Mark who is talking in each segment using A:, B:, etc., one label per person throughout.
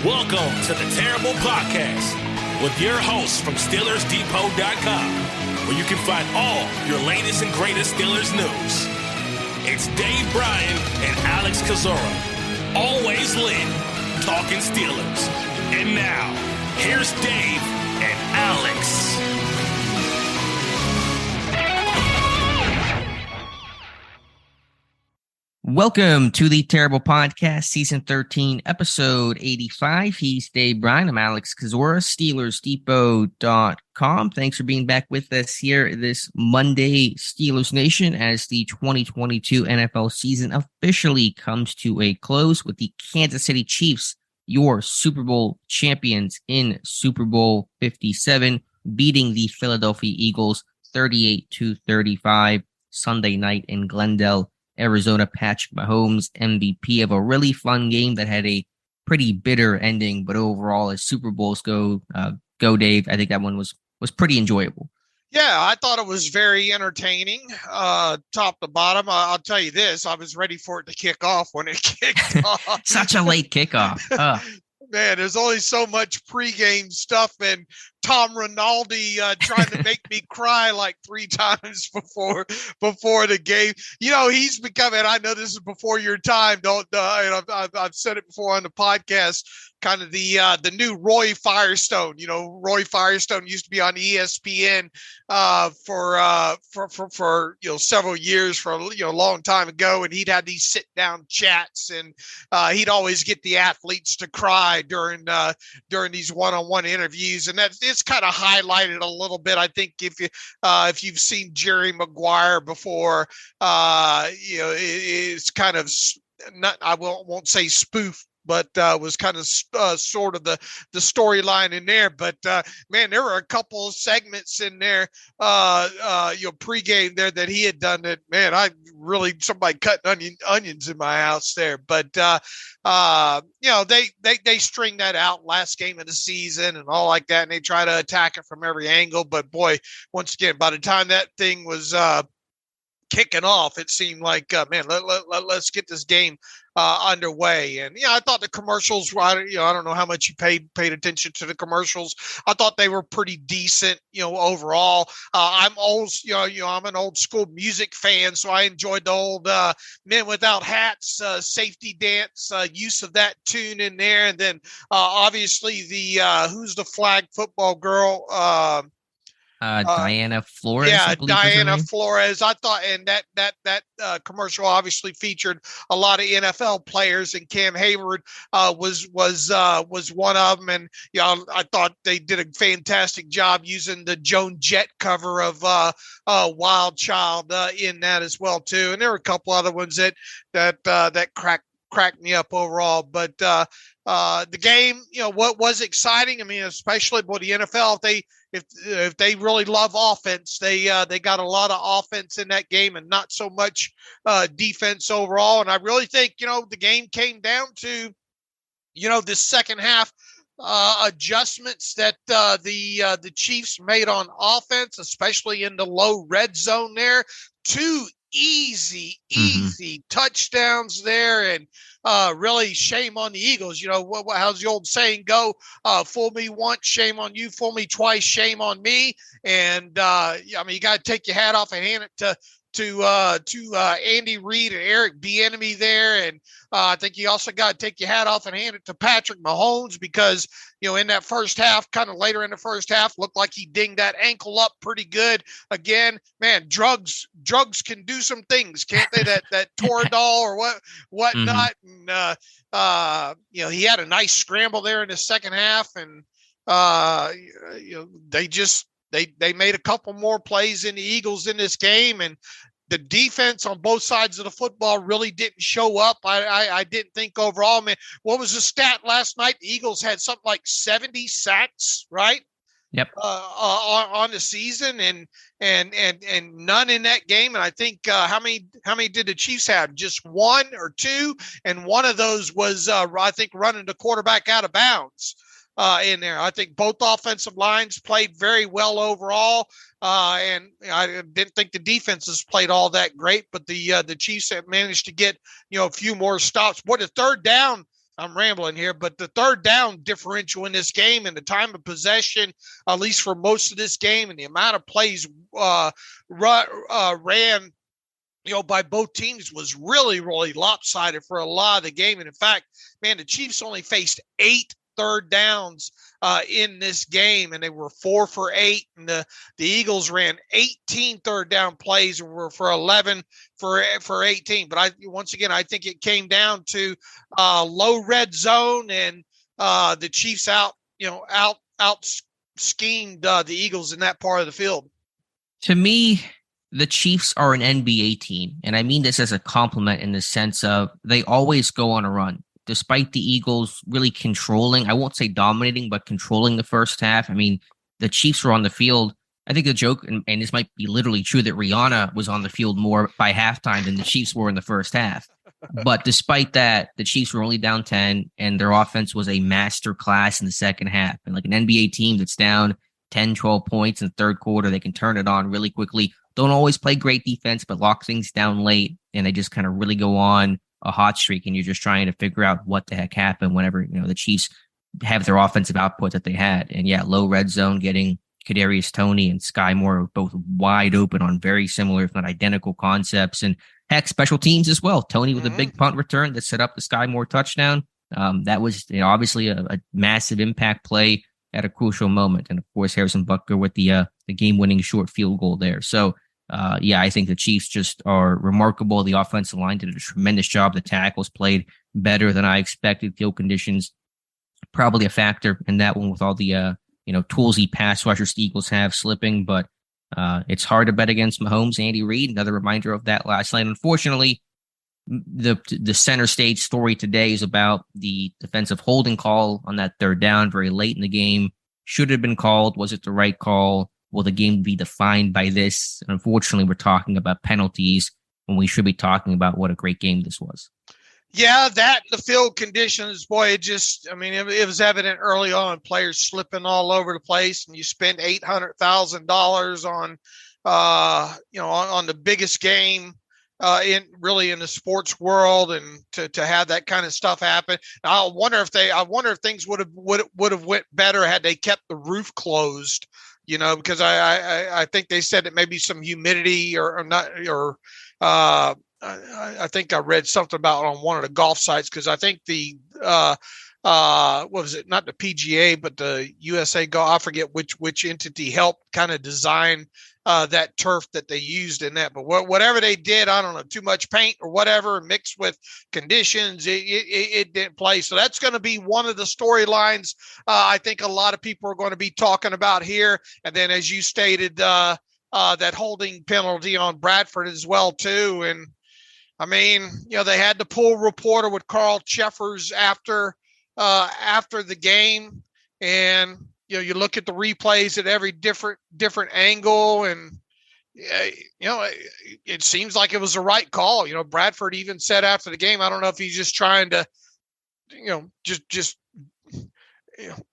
A: Welcome to the Terrible Podcast with your hosts from SteelersDepot.com, where you can find all your latest and greatest Steelers news. It's Dave Bryan and Alex Kozora, always lit, talking Steelers. And now, here's Dave and Alex.
B: Welcome to the Terrible Podcast, Season 13, Episode 85. He's Dave Bryan. I'm Alex Kozora, SteelersDepot.com. Thanks for being back with us here this Monday, Steelers Nation, as the 2022 NFL season officially comes to a close with the Kansas City Chiefs, your Super Bowl champions in Super Bowl LVII, beating the Philadelphia Eagles 38-35 Sunday night in Glendale, Arizona. Patrick Mahomes, MVP of a really fun game that had a pretty bitter ending, but overall, as Super Bowls go, Dave, I think that one was pretty enjoyable.
C: Yeah, I thought it was very entertaining, top to bottom. I'll tell you this, I was ready for it to kick off when it kicked off.
B: Such a late kickoff.
C: Man, there's only so much pregame stuff, and Tom Rinaldi trying to make me cry like 3 times before the game. You know, he's becoming, I know this is before your time, and I've said it before on the podcast, kind of the new Roy Firestone. You know, Roy Firestone used to be on ESPN for several years, for a long time ago, and he'd have these sit down chats, and he'd always get the athletes to cry during these one-on-one interviews, and it's kind of highlighted a little bit. I think if you've seen Jerry Maguire before, it's kind of not, I won't say spoof, but was kind of sort of the storyline in there. But man, there were a couple of segments in there, pregame there that he had done that, man, somebody cutting onions in my house there. But they string that out last game of the season and all like that, and they try to attack it from every angle. But boy, once again, by the time that thing was kicking off, it seemed like, man, let's get this game underway. And I thought the commercials, I don't know how much you paid attention to the commercials. I thought they were pretty decent, overall. I'm an old school music fan, so I enjoyed the old Men Without Hats safety dance, use of that tune in there. And then obviously the who's the flag football girl,
B: Diana Flores.
C: Yeah, Diana Flores. I thought, and that commercial obviously featured a lot of NFL players, and Cam Hayward was one of them. And I thought they did a fantastic job using the Joan Jett cover of Wild Child in that as well too. And there were a couple other ones that cracked me up overall. But the game, what was exciting, I mean, especially for the NFL, if they really love offense, they got a lot of offense in that game and not so much defense overall. And I really think, the game came down to, this second half adjustments that the Chiefs made on offense, especially in the low red zone there. 2 easy touchdowns there, and really shame on the Eagles. How's the old saying go? Fool me once, shame on you. Fool me twice, shame on me. And you got to take your hat off and hand it to Andy Reid and Eric Bieniemy there. And I think you also got to take your hat off and hand it to Patrick Mahomes, because, in that first half, kind of later in the first half, looked like he dinged that ankle up pretty good. Again, man, drugs can do some things, can't they? that Toradol or whatnot. And, he had a nice scramble there in the second half, and, they made a couple more plays in the Eagles in this game, and the defense on both sides of the football really didn't show up. I didn't think overall, man. What was the stat last night? The Eagles had something like 70 sacks, right?
B: Yep.
C: On the season, and none in that game. And I think how many did the Chiefs have? Just 1 or 2, and one of those was I think running the quarterback out of bounds. In there. I think both offensive lines played very well overall. And I didn't think the defenses played all that great, but the Chiefs have managed to get, a few more stops. Boy, the third down I'm rambling here, but the third down differential in this game and the time of possession, at least for most of this game, and the amount of plays ran, by both teams was really, really lopsided for a lot of the game. And in fact, man, the Chiefs only faced 8 third downs in this game, and they were 4 for 8. And the Eagles ran 18 third down plays and were for 11 for 18. But I think it came down to low red zone, and the Chiefs out schemed the Eagles in that part of the field.
B: To me, the Chiefs are an NBA team, and I mean this as a compliment in the sense of they always go on a run. Despite the Eagles really controlling, I won't say dominating, but controlling the first half. I mean, the Chiefs were on the field. I think the joke, and this might be literally true, that Rihanna was on the field more by halftime than the Chiefs were in the first half. But despite that, the Chiefs were only down 10, and their offense was a master class in the second half. And like an NBA team that's down 10, 12 points in the third quarter, they can turn it on really quickly. Don't always play great defense, but lock things down late, and they just kind of really go on a hot streak, and you're just trying to figure out what the heck happened whenever, the Chiefs have their offensive output that they had. And yeah, low red zone, getting Kadarius Toney and Sky Moore both wide open on very similar, if not identical concepts. And heck, special teams as well. Toney with a big punt return that set up the Sky Moore touchdown. That was obviously a massive impact play at a crucial moment. And of course, Harrison Butker with the game-winning short field goal there. So I think the Chiefs just are remarkable. The offensive line did a tremendous job. The tackles played better than I expected. Field conditions probably a factor in that one with all the toolsy pass rushers the Eagles have slipping. But it's hard to bet against Mahomes, Andy Reid. Another reminder of that last night. Unfortunately, the center stage story today is about the defensive holding call on that third down very late in the game. Should have been called. Was it the right call? Will the game be defined by this? And unfortunately, we're talking about penalties when we should be talking about what a great game this was.
C: Yeah, the field conditions, boy, it was evident early on, players slipping all over the place, and you spend $800,000 on the biggest game in the sports world, and to have that kind of stuff happen. I wonder if things would have went better had they kept the roof closed. Because I think they said that maybe some humidity or not, or I think I read something about on one of the golf sites, because I think the what was it? Not the PGA, but the USA Golf. I forget which entity helped kind of design that turf that they used in that. But whatever they did, I don't know, too much paint or whatever mixed with conditions, it didn't play. So that's going to be one of the storylines I think a lot of people are going to be talking about here. And then, as you stated, that holding penalty on Bradford as well too. And I mean, they had the pool reporter with Carl Cheffers after the game, and you look at the replays at every different angle, and it seems like it was the right call. Bradford even said after the game, I don't know if he's just trying to, just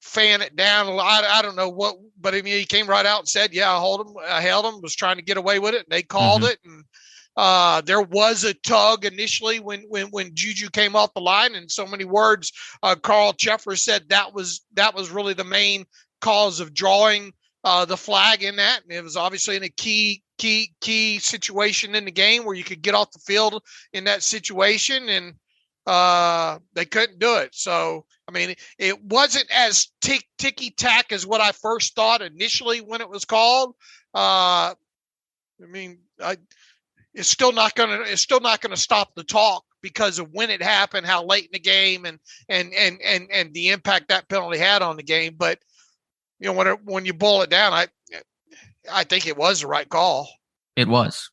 C: fan it down. I don't know what, but I mean, he came right out and said, "Yeah, I held him, was trying to get away with it." And they called it, and there was a tug initially when JuJu came off the line, and so many words. Carl Cheffers said that was really the main cause of drawing the flag in that, and it was obviously in a key situation in the game where you could get off the field in that situation, and they couldn't do it. So I mean, it wasn't as ticky-tack as what I first thought initially when it was called. It's still not going to stop the talk because of when it happened, how late in the game, and the impact that penalty had on the game. But when you boil it down, I think it was the right call.
B: It was.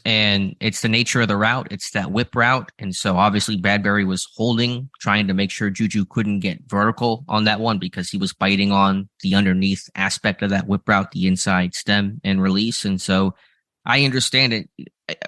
B: And it's the nature of the route. It's that whip route. And so obviously Bradbury was holding, trying to make sure JuJu couldn't get vertical on that one because he was biting on the underneath aspect of that whip route, the inside stem and release. And so I understand it.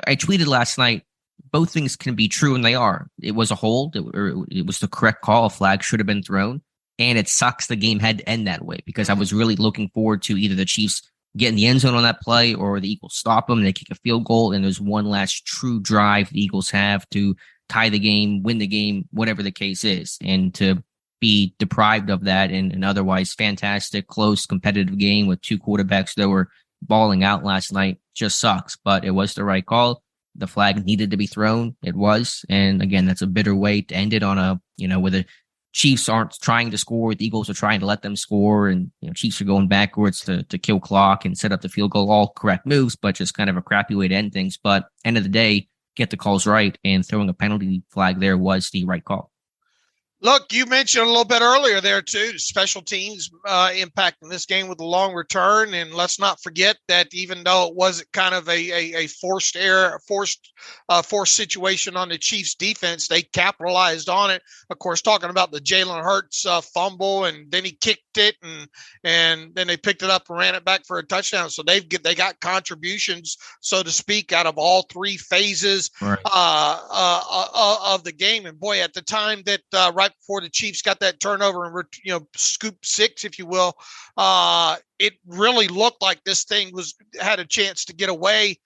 B: I tweeted last night, both things can be true, and they are. It was a hold. It was the correct call. A flag should have been thrown. And it sucks the game had to end that way because I was really looking forward to either the Chiefs get in the end zone on that play or the Eagles stop them and they kick a field goal. And there's one last true drive the Eagles have to tie the game, win the game, whatever the case is. And to be deprived of that in an otherwise fantastic, close, competitive game with two quarterbacks that were balling out last night just sucks. But it was the right call. The flag needed to be thrown. It was. And again, that's a bitter way to end it on a, where the Chiefs aren't trying to score. The Eagles are trying to let them score. And, Chiefs are going backwards to kill clock and set up the field goal. All correct moves, but just kind of a crappy way to end things. But end of the day, get the calls right. And throwing a penalty flag there was the right call.
C: Look, you mentioned a little bit earlier there, too, special teams impacting this game with a long return. And let's not forget that even though it wasn't kind of a forced situation on the Chiefs defense, they capitalized on it. Of course, talking about the Jalen Hurts fumble, and then he kicked it, and then they picked it up and ran it back for a touchdown. So they got contributions, so to speak, out of all three phases
B: right.
C: Of the game. And boy, at the time that right before the Chiefs got that turnover and scoop six, if you will, it really looked like this thing had a chance to get away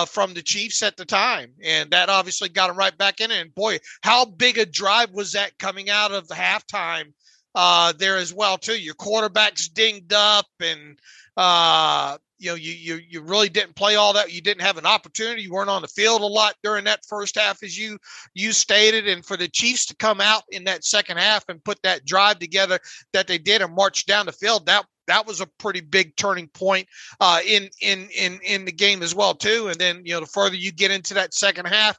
C: from the Chiefs at the time, and that obviously got them right back in it. And boy, how big a drive was that coming out of the halftime there as well too. Your quarterback's dinged up, and you really didn't play all that. You didn't have an opportunity. You weren't on the field a lot during that first half, as you stated. And for the Chiefs to come out in that second half and put that drive together that they did and march down the field, that was a pretty big turning point in the game as well too. And then the further you get into that second half,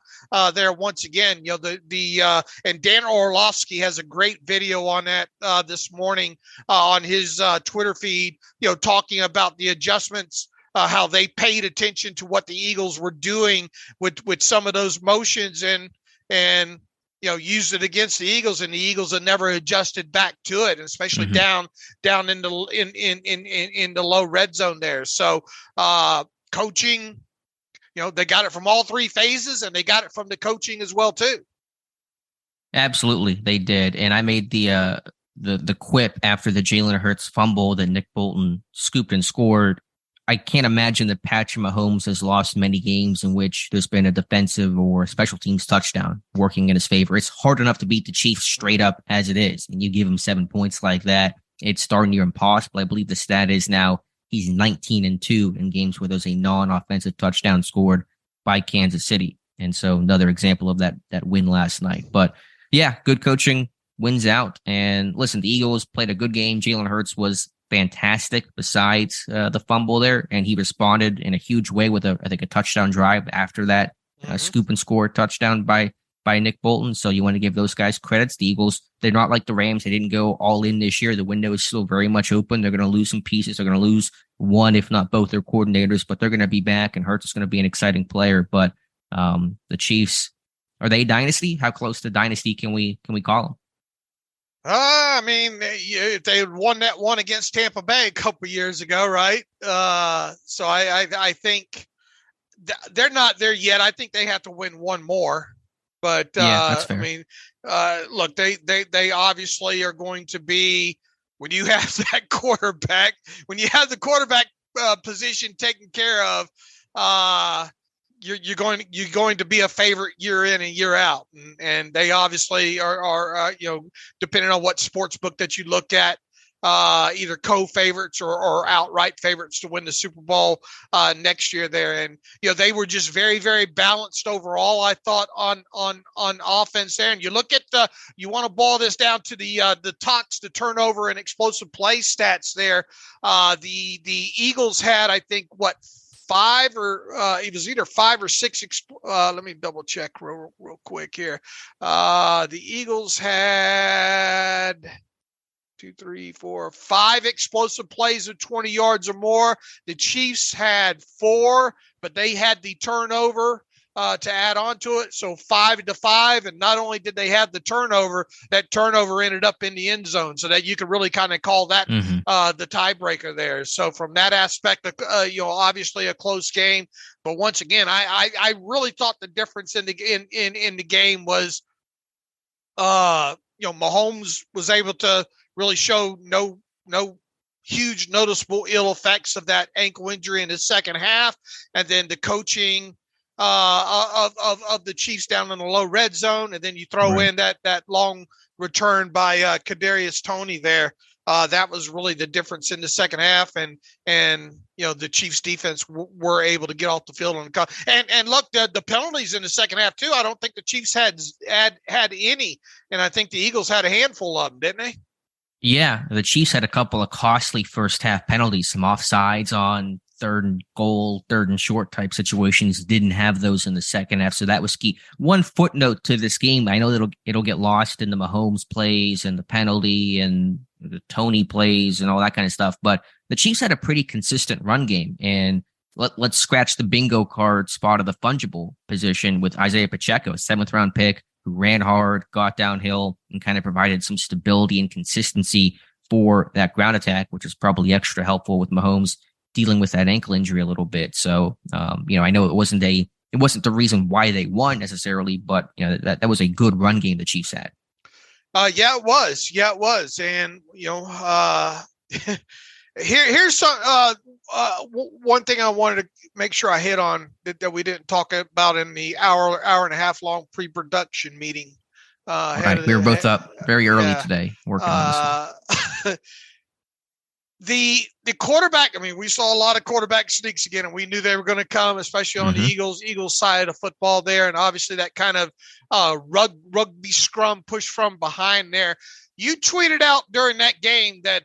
C: there once again, and Dan Orlovsky has a great video on that this morning on his Twitter feed, talking about the adjustments. How they paid attention to what the Eagles were doing with some of those motions and used it against the Eagles, and the Eagles had never adjusted back to it, and especially down in the low red zone there. So coaching, they got it from all three phases, and they got it from the coaching as well too.
B: Absolutely, they did. And I made the quip after the Jalen Hurts fumble that Nick Bolton scooped and scored. I can't imagine that Patrick Mahomes has lost many games in which there's been a defensive or special teams touchdown working in his favor. It's hard enough to beat the Chiefs straight up as it is. And you give him 7 points like that, it's darn near impossible. I believe the stat is now he's 19-2 in games where there's a non-offensive touchdown scored by Kansas City. And so another example of that win last night. But yeah, good coaching wins out. And listen, the Eagles played a good game. Jalen Hurts was fantastic besides the fumble there, and he responded in a huge way with a touchdown drive after that scoop and score touchdown by Nick Bolton. So you want to give those guys credits. The Eagles, they're not like the Rams. They didn't go all in this year. The window is still very much open. They're going to lose some pieces. They're going to lose one, if not both, their coordinators, but they're going to be back, and Hurts is going to be an exciting player. But the Chiefs, are they dynasty? How close to dynasty can we call them?
C: I mean, if they had won that one against Tampa Bay a couple of years ago, right? So I think they're not there yet. I think they have to win one more. But
B: that's fair.
C: I mean, look, they obviously are going to be, when you have that quarterback, when you have the quarterback position taken care of, you're going to be a favorite year in and year out, and they obviously are depending on what sports book that you look at, either co-favorites or outright favorites to win the Super Bowl next year there. And they were just very, very balanced overall, I thought, on offense there. And you look at you want to boil this down to the TOX, the turnover and explosive play stats there. The Eagles had, I think, it was either 5 or 6. Let me double check real quick here. The Eagles had 5 explosive plays of 20 yards or more. The Chiefs had 4, but they had the turnover to add on to it. So 5-5. And not only did they have the turnover, that turnover ended up in the end zone, so that you could really kind of call that the tiebreaker there. So from that aspect, obviously a close game. But once again, I really thought the difference in the game was, Mahomes was able to really show no huge noticeable ill effects of that ankle injury in the second half. And then the coaching of the Chiefs down in the low red zone, and then you throw in that long return by Kadarius Toney there. That was really the difference in the second half, and the Chiefs defense were able to get off the field and look, the penalties in the second half too. I don't think the Chiefs had any, and I think the Eagles had a handful of them, didn't they?
B: Yeah, the Chiefs had a couple of costly first half penalties, some offsides on third and goal, third and short type situations. Didn't have those in the second half, so that was key. One footnote to this game, I know that it'll get lost in the Mahomes plays and the penalty and the Toney plays and all that kind of stuff, but the Chiefs had a pretty consistent run game, and let's scratch the bingo card spot of the fungible position with Isaiah Pacheco, a 7th round pick who ran hard, got downhill, and kind of provided some stability and consistency for that ground attack, which is probably extra helpful with Mahomes dealing with that ankle injury a little bit. So, I know it wasn't the reason why they won necessarily, but that was a good run game the Chiefs had.
C: Yeah, it was. And, here's some, one thing I wanted to make sure I hit on that we didn't talk about in the hour and a half long pre-production meeting.
B: Right. We were both up very early today working on this.
C: The quarterback, I mean, we saw a lot of quarterback sneaks again, and we knew they were going to come, especially on the Eagles side of football there. And obviously that kind of rugby scrum push from behind there. You tweeted out during that game that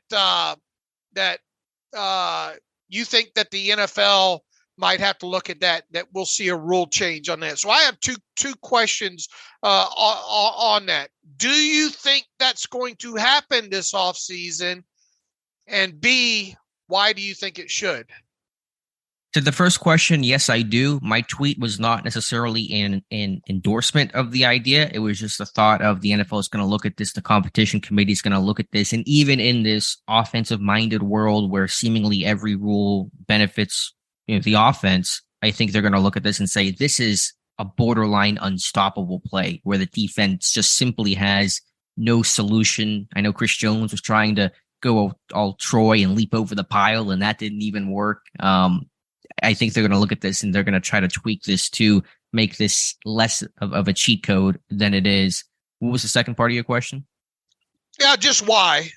C: you think that the NFL might have to look at that we'll see a rule change on that. So I have two questions on that. Do you think that's going to happen this offseason? And B, why do you think it should?
B: To the first question, yes, I do. My tweet was not necessarily an endorsement of the idea. It was just the thought of the NFL is going to look at this. The competition committee is going to look at this. And even in this offensive-minded world where seemingly every rule benefits the offense, I think they're going to look at this and say, this is a borderline unstoppable play where the defense just simply has no solution. I know Chris Jones was trying to go all Troy and leap over the pile, and that didn't even work. I think they're going to look at this and they're going to try to tweak this to make this less of a cheat code than it is. What was the second part of your question?
C: Yeah, just why,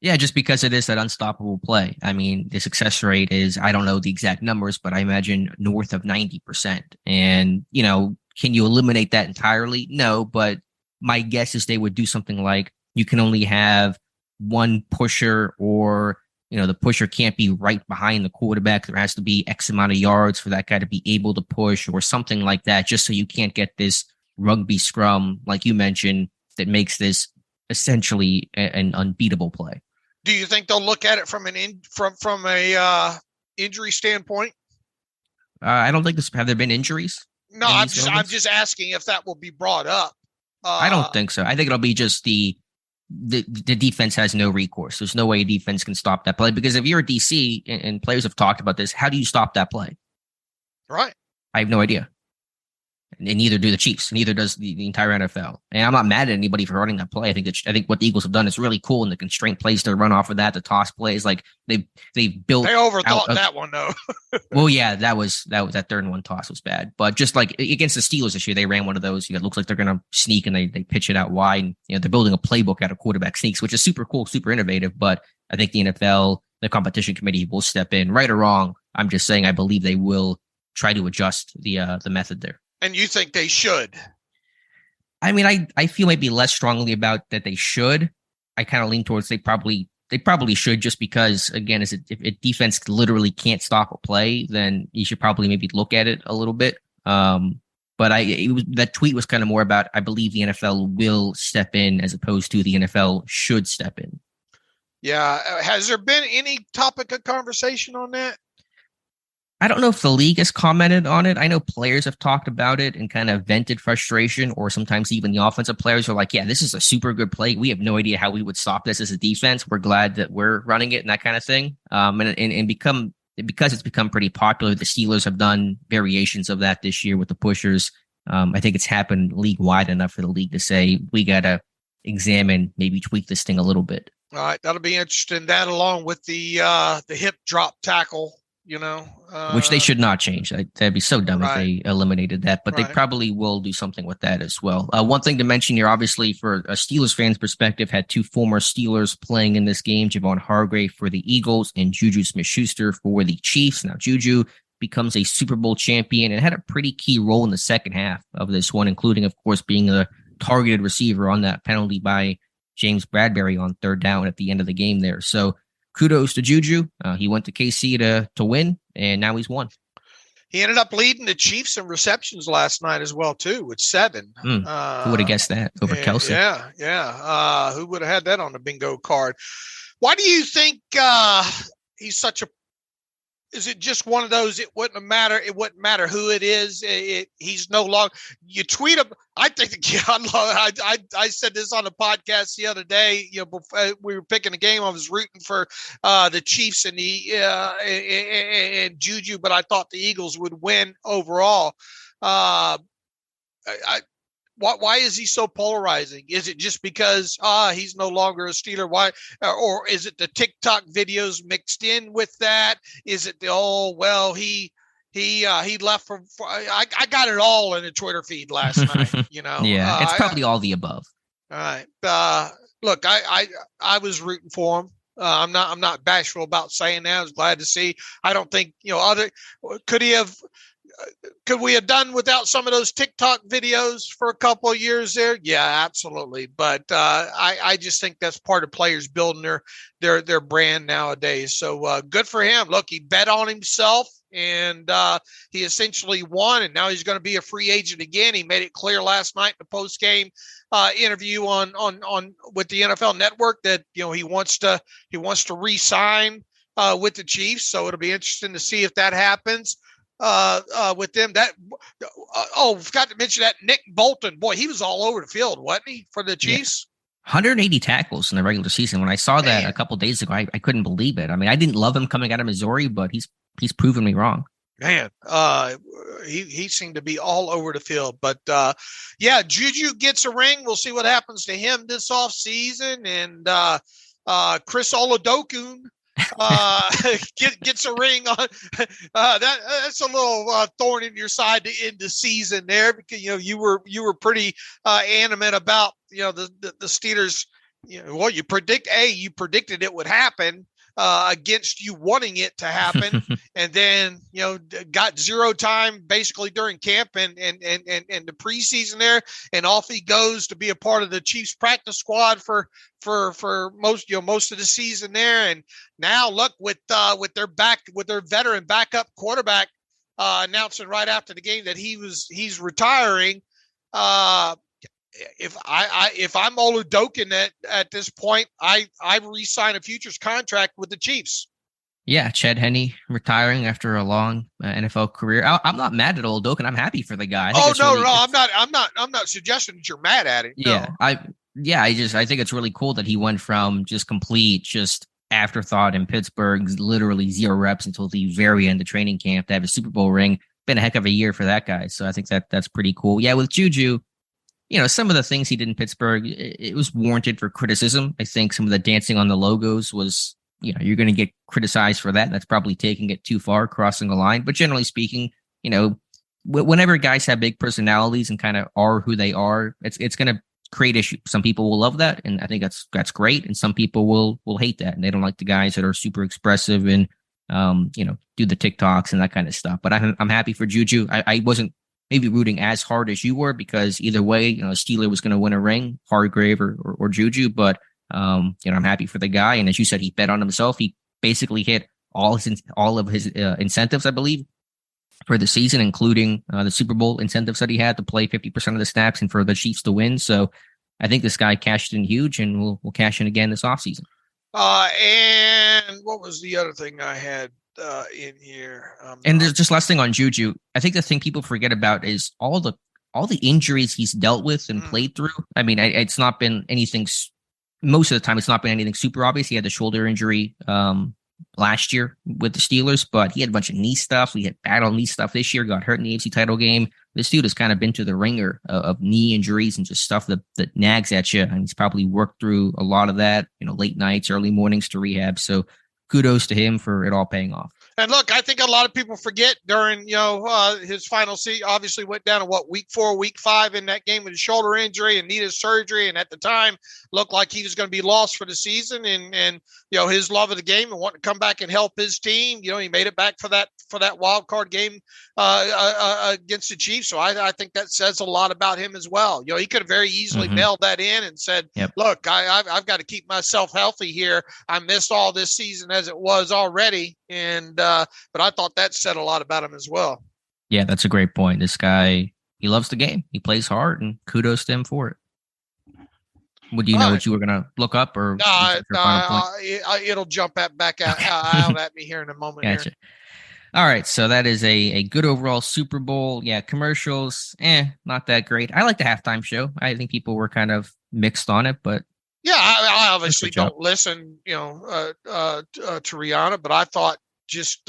B: Yeah, just because it is that unstoppable play. I mean, the success rate is, I don't know the exact numbers, but I imagine north of 90%. And, can you eliminate that entirely? No, but my guess is they would do something like you can only have one pusher, or the pusher can't be right behind the quarterback. There has to be X amount of yards for that guy to be able to push, or something like that, just so you can't get this rugby scrum, like you mentioned, that makes this essentially an unbeatable play.
C: Do you think they'll look at it from a injury standpoint?
B: I don't think have there been injuries?
C: No, I'm just asking if that will be brought up.
B: I don't think so. I think it'll be just the defense has no recourse. There's no way a defense can stop that play, because if you're a DC, and players have talked about this, how do you stop that play?
C: Right.
B: I have no idea. And neither do the Chiefs. Neither does the entire NFL. And I'm not mad at anybody for running that play. I think what the Eagles have done is really cool, and the constraint plays to run off of that, the toss plays, like they built.
C: They overthought that one though.
B: Well, yeah, that 3rd and 1 toss was bad. But just like against the Steelers this year, they ran one of those. It looks like they're going to sneak, and they pitch it out wide. And, they're building a playbook out of quarterback sneaks, which is super cool, super innovative. But I think the NFL, the competition committee, will step in, right or wrong. I'm just saying I believe they will try to adjust the method there.
C: And you think they should?
B: I mean, I feel maybe less strongly about that they should. I kind of lean towards they probably should, just because, again, if a defense literally can't stop a play, then you should probably maybe look at it a little bit. But that tweet was kind of more about, I believe the NFL will step in as opposed to the NFL should step in.
C: Yeah. Has there been any topic of conversation on that?
B: I don't know if the league has commented on it. I know players have talked about it and kind of vented frustration, or sometimes even the offensive players are like, yeah, this is a super good play. We have no idea how we would stop this as a defense. We're glad that we're running it, and that kind of thing. Because it's become pretty popular, the Steelers have done variations of that this year with the pushers. I think it's happened league wide enough for the league to say, we got to examine, maybe tweak this thing a little bit.
C: All right. That'll be interesting. That along with the hip drop tackle,
B: Which they should not change. That'd be so dumb if they eliminated that, but they
C: Right.
B: probably will do something with that as well. One thing to mention here, obviously, for a Steelers fan's perspective, had two former Steelers playing in this game, Javon Hargrave for the Eagles and JuJu Smith-Schuster for the Chiefs. Now, JuJu becomes a Super Bowl champion and had a pretty key role in the second half of this one, including, of course, being a targeted receiver on that penalty by James Bradbury on third down at the end of the game there. So kudos to JuJu. He went to KC to win, and now he's won.
C: He ended up leading the Chiefs in receptions last night as well, too, with 7.
B: Who would have guessed that over Kelsey?
C: Yeah. Who would have had that on the bingo card? Why do you think he's such a – is it just one of those, it wouldn't matter who it is. He's no longer – you tweet him. I think I said this on the podcast the other day. Before we were picking the game, I was rooting for the Chiefs and and JuJu, but I thought the Eagles would win overall. Why is he so polarizing? Is it just because he's no longer a Steeler? Why, or is it the TikTok videos mixed in with that? Is it he left for I got it all in the Twitter feed last night,
B: Yeah, it's probably all the above.
C: All right. Look, I was rooting for him. I'm not bashful about saying that. I was glad to see. I don't think, could we have done without some of those TikTok videos for a couple of years there? Yeah, absolutely. But I just think that's part of players building their brand nowadays. So good for him. Look, he bet on himself. And he essentially won, and now he's going to be a free agent again. He made it clear last night in the post-game interview on with the NFL Network that he wants to re-sign with the Chiefs. So it'll be interesting to see if that happens with them. Forgot to mention that Nick Bolton. Boy, he was all over the field, wasn't he, for the Chiefs?
B: Yeah. 180 tackles in the regular season. When I saw that a couple days ago, I couldn't believe it. I mean, I didn't love him coming out of Missouri, but he's proven me wrong.
C: Man, he seemed to be all over the field. But, JuJu gets a ring. We'll see what happens to him this offseason. And Chris Oladokun gets a ring on. That's a little thorn in your side to end the season there, because, you were pretty animate about, the Steelers. You predicted it would happen. Against you wanting it to happen, and then got zero time basically during camp and the preseason there, and off he goes to be a part of the Chiefs practice squad for most of the season there. And now look, with their veteran backup quarterback announcing right after the game that he's retiring. If I'm Oladokun at this point, I re-sign a futures contract with the Chiefs.
B: Yeah, Chad Henne retiring after a long NFL career. I'm not mad at Oladokun. I'm happy for the guy.
C: I'm not suggesting that you're mad at him.
B: Yeah,
C: no.
B: I think it's really cool that he went from just afterthought in Pittsburgh, literally 0 reps until the very end of training camp to have a Super Bowl ring. Been a heck of a year for that guy. So I think that's pretty cool. Yeah, with JuJu, some of the things he did in Pittsburgh, it was warranted for criticism. I think some of the dancing on the logos was, you're going to get criticized for that. That's probably taking it too far, crossing the line. But generally speaking, whenever guys have big personalities and kind of are who they are, it's going to create issues. Some people will love that, and I think that's great. And some people will hate that, and they don't like the guys that are super expressive and, do the TikToks and that kind of stuff. But I'm happy for JuJu. I wasn't maybe rooting as hard as you were, because either way, Steeler was going to win a ring, Hargrave or JuJu. But I'm happy for the guy. And as you said, he bet on himself. He basically hit all of his incentives, I believe, for the season, including the Super Bowl incentives that he had to play 50% of the snaps and for the Chiefs to win. So I think this guy cashed in huge, and we'll cash in again this offseason.
C: And what was the other thing I had in here?
B: And there's just last thing on JuJu. I think the thing people forget about is all the injuries he's dealt with and played through. I mean, it's not been anything. Most of the time, it's not been anything super obvious. He had the shoulder injury last year with the Steelers, but he had a bunch of knee stuff. We had battle knee stuff this year. Got hurt in the AFC title game. This dude has kind of been to the ringer of knee injuries and just stuff that nags at you. And he's probably worked through a lot of that. Late nights, early mornings to rehab. So kudos to him for it all paying off.
C: And look, I think a lot of people forget during, his final season, obviously went down to week 4, week 5 in that game with his shoulder injury and needed surgery. And at the time looked like he was going to be lost for the season, and his love of the game and wanting to come back and help his team. He made it back for that wild card game against the Chiefs. So I think that says a lot about him as well. He could have very easily mailed that in and said, look, I've got to keep myself healthy here. I missed all this season as it was already. And, but I thought that said a lot about him as well.
B: Yeah, that's a great point. This guy, he loves the game. He plays hard, and kudos to him for it. Would you know what you were going to look up, or
C: it'll jump back out at me here in a moment.
B: Gotcha. Here. All right, so that is a good overall Super Bowl. Yeah, commercials, not that great. I like the halftime show. I think people were kind of mixed on it, but
C: yeah, I obviously don't listen, to Rihanna, but I thought just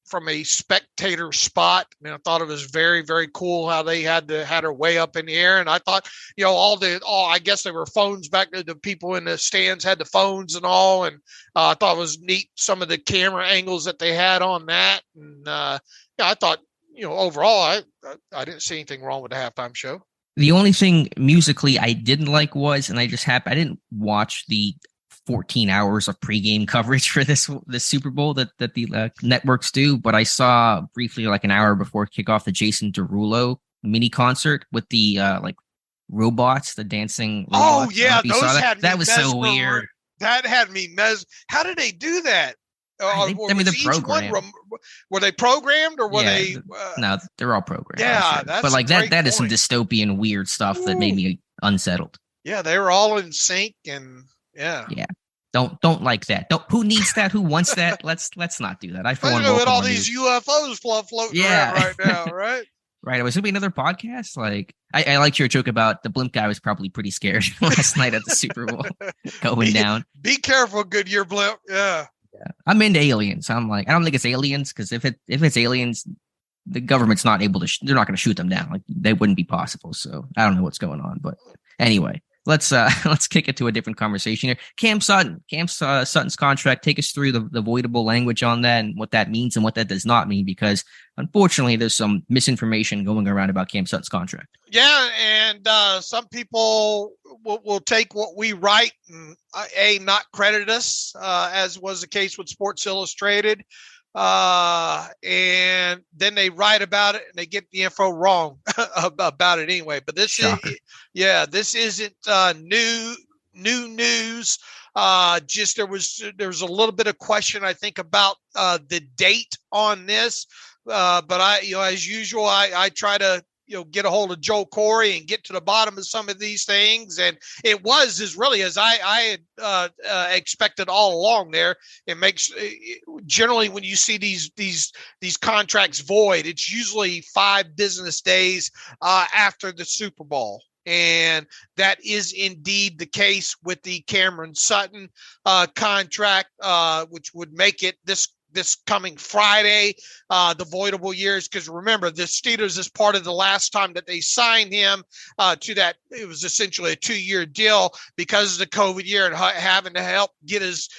C: from a spectator spot, I thought it was very, very cool how they had her way up in the air. And I thought, I guess there were phones back there. The people in the stands had the phones and all. And I thought it was neat, some of the camera angles that they had on that. And I thought, overall, I didn't see anything wrong with the halftime show.
B: The only thing musically I didn't like was, and I didn't watch the 14 hours of pregame coverage for this Super Bowl that the networks do, but I saw briefly like an hour before kickoff the Jason Derulo mini concert with the robots, the dancing robots.
C: Oh yeah, those had
B: that was so weird.
C: That had me How did they do that?
B: The program.
C: Were they programmed, or were they?
B: No, they're all programmed.
C: Yeah,
B: but like that is some dystopian weird stuff that made me unsettled.
C: Yeah, they were all in sync, and yeah.
B: Don't like that. Who needs that? Who wants that? Let's not do that. I for one
C: with all these UFOs floating around right now, right?
B: Right. It was gonna be another podcast. Like I liked your joke about the blimp guy was probably pretty scared last night at the Super Bowl going down.
C: Be careful, Goodyear blimp. Yeah.
B: I'm into aliens. I'm like, I don't think it's aliens, because if it's aliens, the government's not able to. They're not going to shoot them down. Like, they wouldn't be possible. So I don't know what's going on. But anyway, let's kick it to a different conversation here. Cam Sutton's contract. Take us through the voidable language on that and what that means and what that does not mean, because unfortunately there's some misinformation going around about Cam Sutton's contract.
C: Yeah, and some people will take what we write and not credit us, as was the case with Sports Illustrated. And then they write about it and they get the info wrong about it anyway. But this isn't new news. Just there was a little bit of question, I think, about the date on this. But as usual, I try to get a hold of Joe Corey and get to the bottom of some of these things. And it was as really as I had expected all along there. It makes generally when you see these contracts void, it's usually 5 business days after the Super Bowl. And that is indeed the case with the Cameron Sutton contract, which would make it this coming Friday, the voidable years. Because remember, the Steelers is part of the last time that they signed him to that. It was essentially a 2-year deal because of the COVID year and having to help get his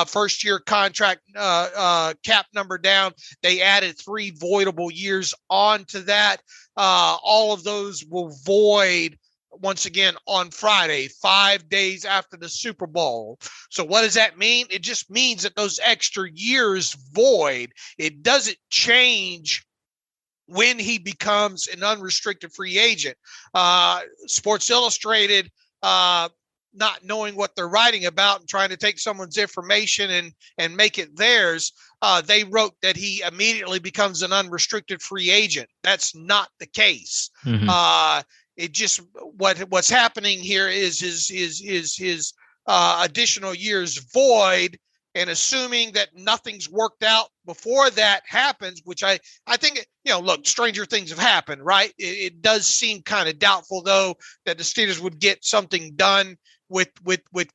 C: first year contract cap number down. They added 3 voidable years onto that. All of those will void once again on Friday, 5 days after the Super Bowl. So what does that mean? It just means that those extra years void. It doesn't change when he becomes an unrestricted free agent. Sports Illustrated, not knowing what they're writing about and trying to take someone's information and make it theirs, they wrote that he immediately becomes an unrestricted free agent. That's not the case. Mm-hmm. It just what's happening here is his additional years void, and assuming that nothing's worked out before that happens, which I think, look, stranger things have happened, right? It does seem kind of doubtful, though, that the Steelers would get something done with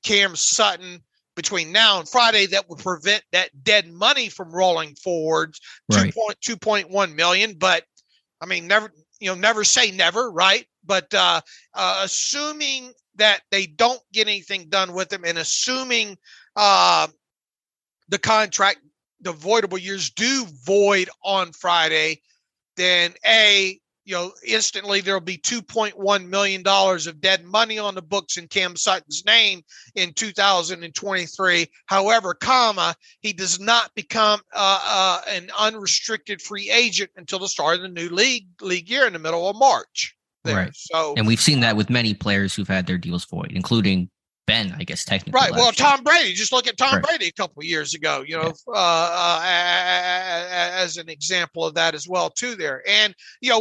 C: Cam Sutton between now and Friday that would prevent that dead money from rolling forward, right. $2.1 million. But I mean, never say never, right? But assuming that they don't get anything done with him, and assuming the contract, the voidable years do void on Friday, then instantly there'll be $2.1 million of dead money on the books in Cam Sutton's name in 2023. However, he does not become an unrestricted free agent until the start of the new league year in the middle of March.
B: Right.
C: So,
B: and we've seen that with many players who've had their deals void, including Ben, I guess, technically.
C: Right. Well, Tom Brady, just look at Tom Brady a couple of years ago, as an example of that as well, too, there. And,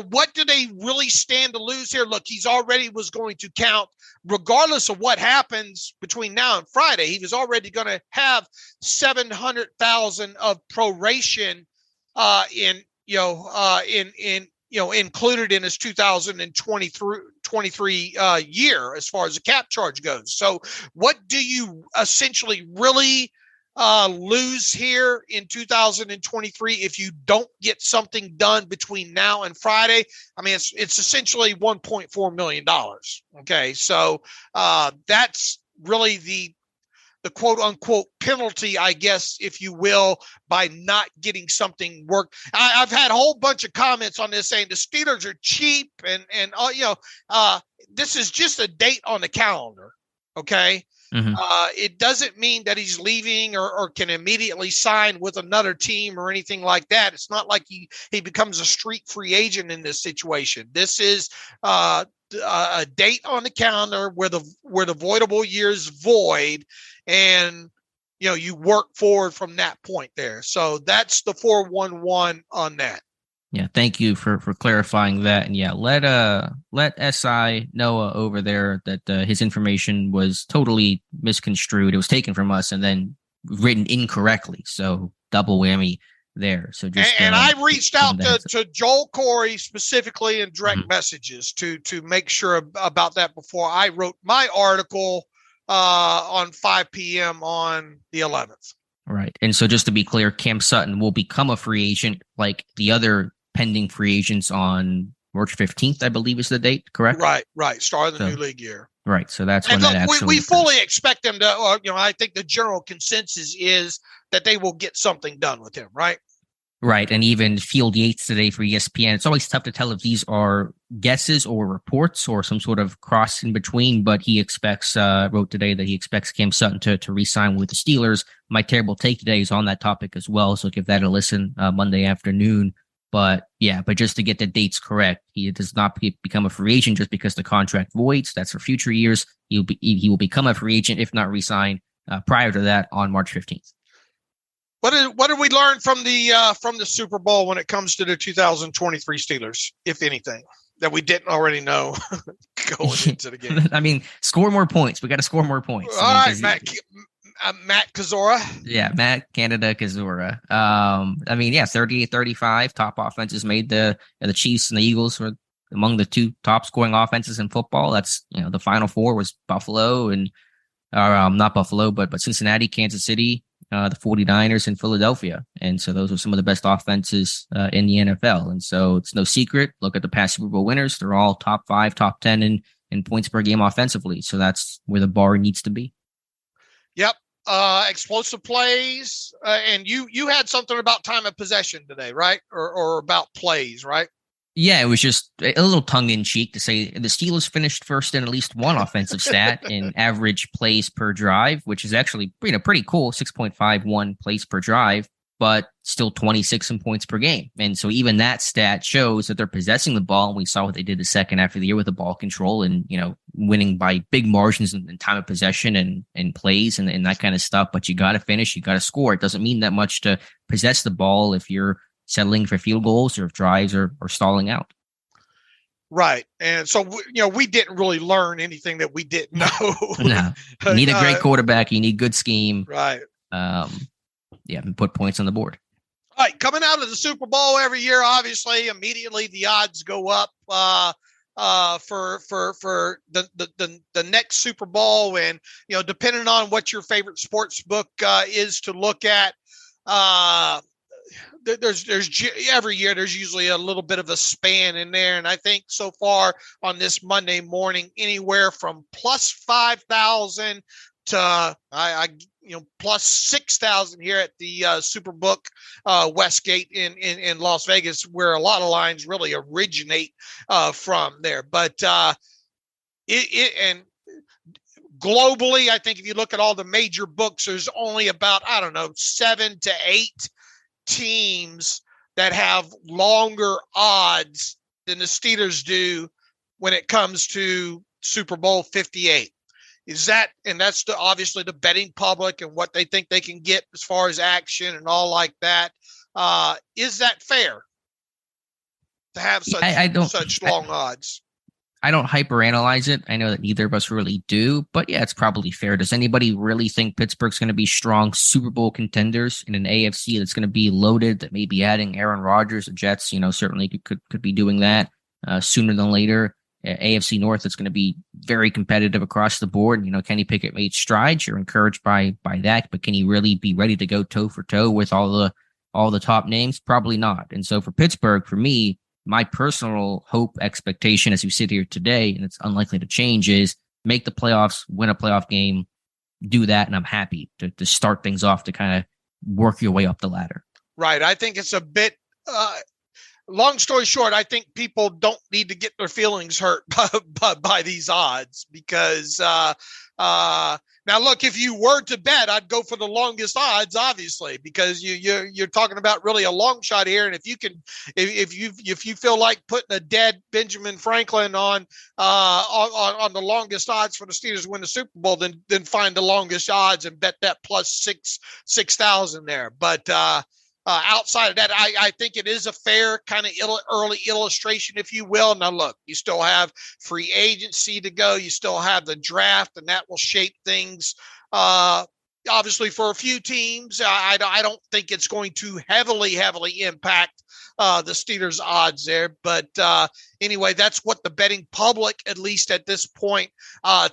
C: what do they really stand to lose here? Look, he's already was going to count, regardless of what happens between now and Friday, he was already going to have 700,000 of proration included in his 2023 year as far as the cap charge goes. So what do you essentially really lose here in 2023 if you don't get something done between now and Friday? I mean, it's essentially $1.4 million. Okay. So that's really the quote unquote penalty, I guess, if you will, by not getting something worked. I've had a whole bunch of comments on this saying the Steelers are cheap and this is just a date on the calendar. Okay. Mm-hmm. It doesn't mean that he's leaving or can immediately sign with another team or anything like that. It's not like he becomes a street free agent in this situation. This is a date on the calendar where the voidable years void, and you work forward from that point there. So that's the 411 on that.
B: Yeah, thank you for clarifying that. And yeah, let SI Noah over there that his information was totally misconstrued. It was taken from us and then written incorrectly. So double whammy there. So just
C: and I reached out to Joel Corey specifically in direct messages to make sure about that before I wrote my article on 5 p.m. on the 11th.
B: Right. And so just to be clear, Cam Sutton will become a free agent like the other pending free agents on March 15th, I believe is the date, correct?
C: Right. Start of the new league year.
B: Right. So that's when that actually
C: we fully expect them to, I think the general consensus is that they will get something done with him, right?
B: Right. And even Field Yates today for ESPN. It's always tough to tell if these are guesses or reports or some sort of cross in between, but he expects, wrote today that he expects Cam Sutton to re-sign with the Steelers. My terrible take today is on that topic as well. So give that a listen Monday afternoon. But just to get the dates correct, he does not become a free agent just because the contract voids. That's for future years. He will become a free agent, if not re-sign, prior to that on March 15th.
C: What did we learn from the Super Bowl when it comes to the 2023 Steelers, if anything, that we didn't already know going into the game?
B: I mean, score more points. We got to score more points.
C: All right, Matt Kozora.
B: Yeah, Matt Canada Kozora. 38-35. Top offenses made the Chiefs and the Eagles were among the two top scoring offenses in football. That's the Final Four was Buffalo and not Buffalo, but Cincinnati, Kansas City, the 49ers, and Philadelphia. And so those are some of the best offenses in the NFL. And so it's no secret. Look at the past Super Bowl winners. They're all top 5, top 10 in points per game offensively. So that's where the bar needs to be. Yep.
C: Explosive plays. And you had something about time of possession today, right? Or about plays, right?
B: Yeah, it was just a little tongue-in-cheek to say the Steelers finished first in at least one offensive stat in average plays per drive, which is actually pretty cool, 6.51 plays per drive, but still 26 in points per game. And so even that stat shows that they're possessing the ball, and we saw what they did the second half of the year with the ball control and, winning by big margins in time of possession and plays and that kind of stuff. But you got to finish, you got to score. It doesn't mean that much to possess the ball if you're settling for field goals or if drives are stalling out.
C: Right. And so, we didn't really learn anything that we didn't know.
B: No. You need a great quarterback. You need good scheme.
C: Right.
B: And put points on the board.
C: All right. Coming out of the Super Bowl every year, obviously, immediately the odds go up for the next Super Bowl. And, depending on what your favorite sports book is to look at, there's every year there's usually a little bit of a span in there, and I think so far on this Monday morning anywhere from plus 5,000 I plus 6,000 here at the Superbook Westgate in Las Vegas, where a lot of lines really originate from there. But and globally, I think if you look at all the major books, there's only about 7 to 8 teams that have longer odds than the Steelers do when it comes to Super Bowl 58. That's obviously the betting public and what they think they can get as far as action and all like that. Is that fair to have such long odds?
B: I don't hyperanalyze it. I know that neither of us really do, but yeah, it's probably fair. Does anybody really think Pittsburgh's going to be strong Super Bowl contenders in an AFC that's going to be loaded, that may be adding Aaron Rodgers? The Jets, certainly could be doing that sooner than later. AFC North, it's going to be very competitive across the board. Kenny Pickett made strides. You're encouraged by that, but can he really be ready to go toe for toe with all the top names? Probably not. And so for Pittsburgh, for me, my personal hope, expectation as we sit here today, and it's unlikely to change, is make the playoffs, win a playoff game, do that, and I'm happy to start things off to kind of work your way up the ladder. Right.
C: I think it's a bit long story short, I think people don't need to get their feelings hurt by these odds, because now look, if you were to bet, I'd go for the longest odds, obviously, because you're talking about really a long shot here. And if you feel like putting a dead Benjamin Franklin on the longest odds for the Steelers to win the Super Bowl, then find the longest odds and bet that plus 6,000 there. But outside of that, I think it is a fair kind of early illustration, if you will. Now, look, you still have free agency to go. You still have the draft, and that will shape things. Obviously, for a few teams, I don't think it's going to heavily impact the Steelers' odds there. But anyway, that's what the betting public, at least at this point,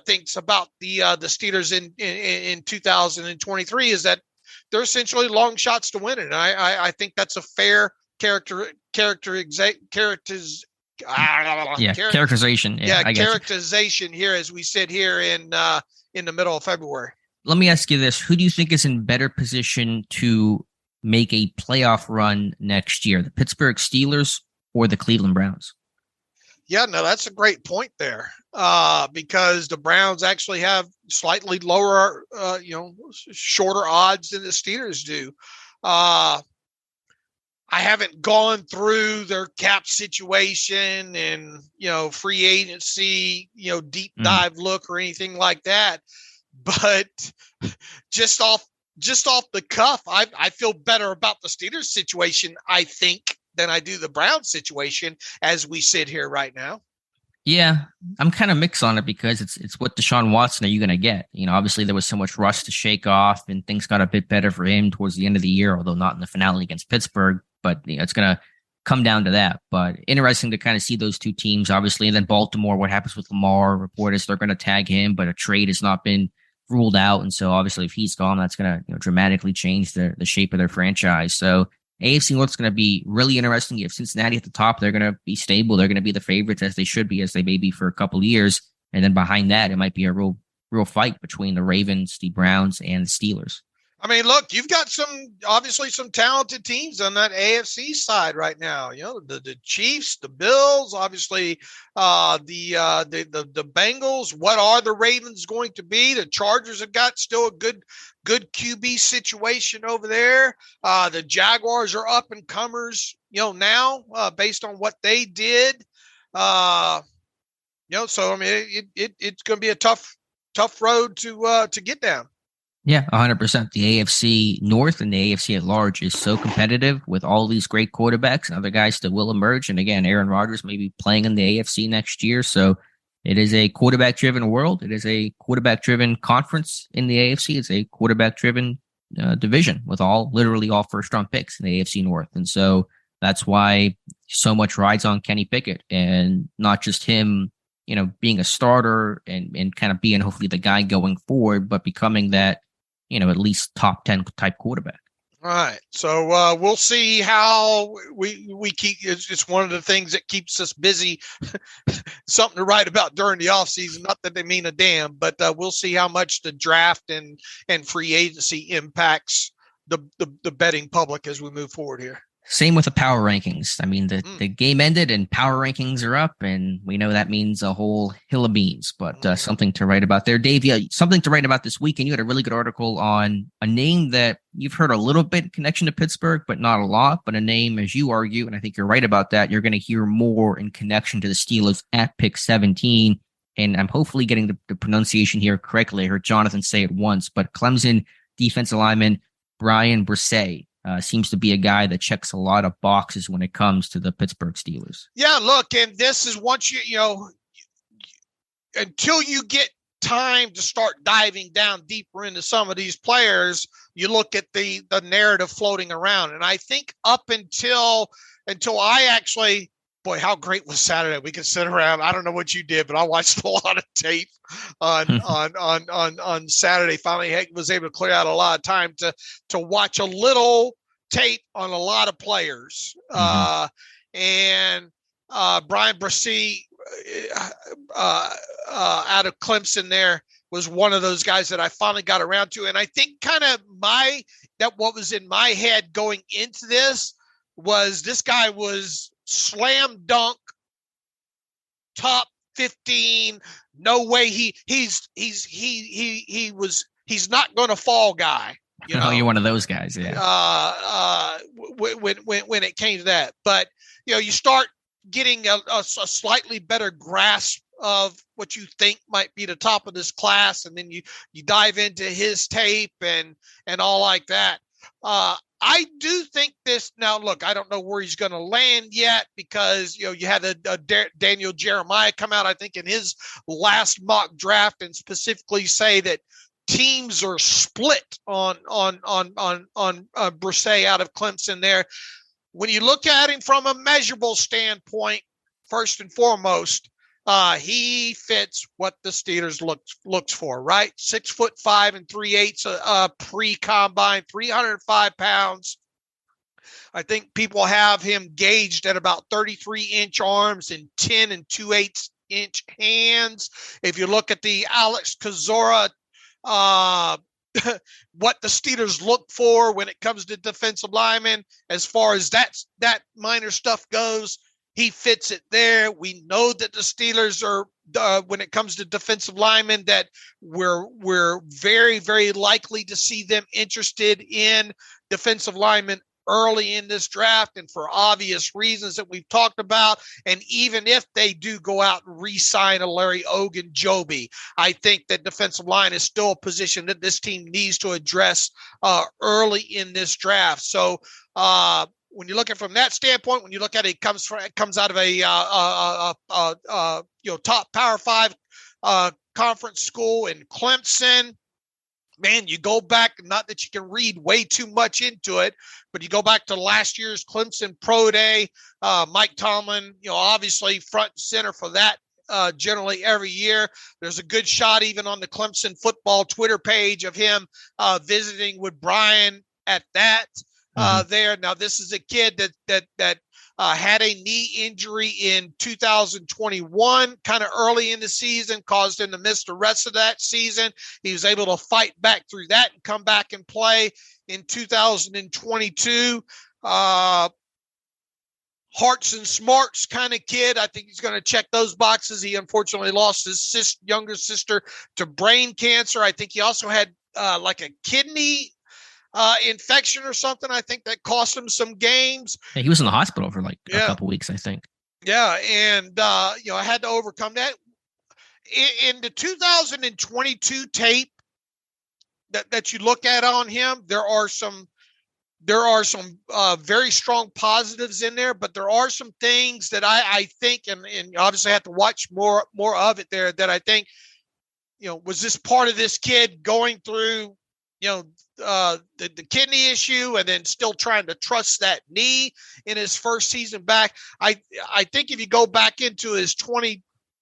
C: thinks about the Steelers in 2023, is that they're essentially long shots to win it. And I think that's a fair characterization. Characterization here as we sit here in the middle of February.
B: Let me ask you this. Who do you think is in better position to make a playoff run next year, the Pittsburgh Steelers or the Cleveland Browns?
C: Yeah, no, that's a great point there, because the Browns actually have slightly lower, shorter odds than the Steelers do. I haven't gone through their cap situation and, free agency, deep dive look or anything like that. But just off the cuff, I feel better about the Steelers situation, I think, than I do the Browns situation as we sit here right now.
B: Yeah, I'm kind of mixed on it, because it's what Deshaun Watson are you going to get? Obviously there was so much rust to shake off, and things got a bit better for him towards the end of the year, although not in the finale against Pittsburgh. But it's going to come down to that. But interesting to kind of see those two teams, obviously. And then Baltimore, what happens with Lamar? Reporters, they're going to tag him, but a trade has not been ruled out. And so obviously if he's gone, that's going to dramatically change the shape of their franchise. So AFC North is going to be really interesting. You have Cincinnati at the top. They're going to be stable. They're going to be the favorites, as they should be, as they may be for a couple of years. And then behind that, it might be a real fight between the Ravens, the Browns, and the Steelers.
C: I mean, look, you've got obviously some talented teams on that AFC side right now. The Chiefs, the Bills, obviously the Bengals. What are the Ravens going to be? The Chargers have got still a good QB situation over there. The Jaguars are up and comers, now based on what they did. So I mean, it's going to be a tough road to get down.
B: Yeah, 100%. The AFC North and the AFC at large is so competitive with all these great quarterbacks and other guys that will emerge. And again, Aaron Rodgers may be playing in the AFC next year. So it is a quarterback-driven world. It is a quarterback-driven conference in the AFC. It's a quarterback-driven division with literally all first-round picks in the AFC North. And so that's why so much rides on Kenny Pickett, and not just him, being a starter and kind of being hopefully the guy going forward, but becoming that, at least top 10 type quarterback.
C: All right. So we'll see how we keep. It's one of the things that keeps us busy. Something to write about during the off season. Not that they mean a damn, but we'll see how much the draft and free agency impacts the betting public as we move forward here.
B: Same with the power rankings. I mean, the game ended and power rankings are up, and we know that means a whole hill of beans, but something to write about there. Dave, something to write about this week, and you had a really good article on a name that you've heard a little bit in connection to Pittsburgh, but not a lot, but a name, as you argue, and I think you're right about that, you're going to hear more in connection to the Steelers at pick 17, and I'm hopefully getting the pronunciation here correctly. I heard Jonathan say it once, but Clemson defensive lineman Brian Bresee. Seems to be a guy that checks a lot of boxes when it comes to the Pittsburgh Steelers.
C: Yeah, look, and this is once until you get time to start diving down deeper into some of these players, you look at the narrative floating around. And I think up until I actually, boy, how great was Saturday? We could sit around. I don't know what you did, but I watched a lot of tape on Saturday. Finally, was able to clear out a lot of time to watch a little tape on a lot of players. And Brian Bresee out of Clemson there was one of those guys that I finally got around to. And I think kind of what was in my head going into this was this guy was slam dunk top 15. No way he's not going to fall guy.
B: You're one of those guys. Yeah.
C: When it came to that, but you start getting a slightly better grasp of what you think might be the top of this class, and then you dive into his tape and all like that. I do think this now. Look, I don't know where he's going to land yet because you had a Daniel Jeremiah come out, I think, in his last mock draft and specifically say that teams are split on Bresee out of Clemson there. When you look at him from a measurable standpoint, first and foremost, he fits what the Steelers looks for, right? 6'5" 3/8 pre-combine, 305 pounds. I think people have him gauged at about 33-inch arms and 10 2/8-inch hands. If you look at the Alex Kozora, what the Steelers look for when it comes to defensive linemen, as far as that minor stuff goes, he fits it there. We know that the Steelers are, when it comes to defensive linemen, that we're very, very likely to see them interested in defensive linemen early in this draft, and for obvious reasons that we've talked about. And even if they do go out and re-sign a Larry Ogunjobi, I think that defensive line is still a position that this team needs to address early in this draft. So when you look at it from that standpoint, when you look at it, it comes out of a top Power 5 conference school in Clemson. Man, you go back, not that you can read way too much into it, but you go back to last year's Clemson Pro Day, Mike Tomlin, obviously front and center for that generally every year. There's a good shot even on the Clemson football Twitter page of him visiting with Brian at that there. Now, this is a kid that had a knee injury in 2021, kind of early in the season, caused him to miss the rest of that season. He was able to fight back through that and come back and play in 2022. Hearts and smarts kind of kid. I think he's going to check those boxes. He unfortunately lost his younger sister to brain cancer. I think he also had like a kidney infection or something, I think, that cost him some games.
B: Yeah, he was in the hospital for a couple weeks, I think.
C: Yeah, and I had to overcome that. In the 2022 tape that you look at on him, there are some very strong positives in there, but there are some things that I think, and obviously I have to watch more of it there, that I think, was this part of this kid going through the kidney issue and then still trying to trust that knee in his first season back. I think if you go back into his